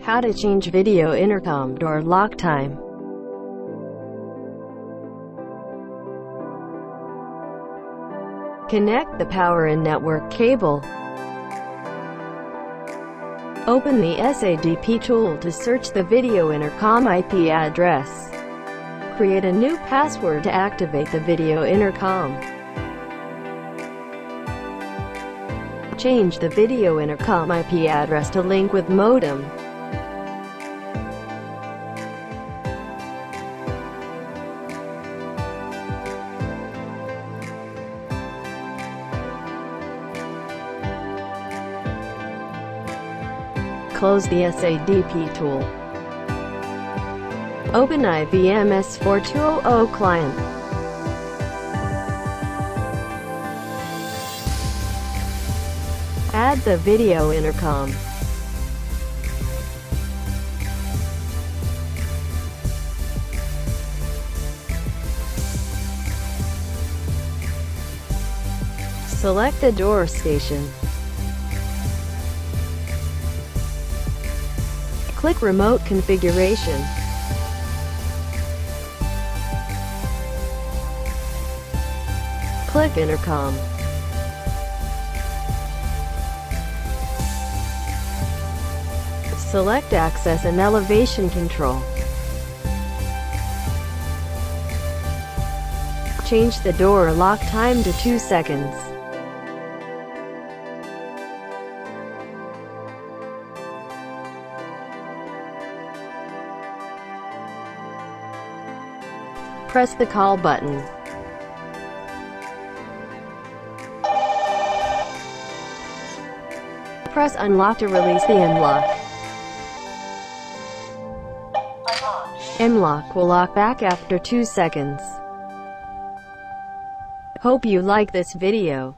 How to change video intercom door lock time. Connect the power and network cable. Open the SADP tool to search the video intercom IP address. Create a new password to activate the video intercom. Change the video intercom IP address to link with modem. Close the SADP tool. Open IVMS4200 client. Add the video intercom. Select the door station. Click Remote Configuration. Click Intercom. Select Access and Elevation Control. Change the door lock time to 2 seconds. Press the call button. Press unlock to release the M-lock. M-lock will lock back after 2 seconds. Hope you like this video.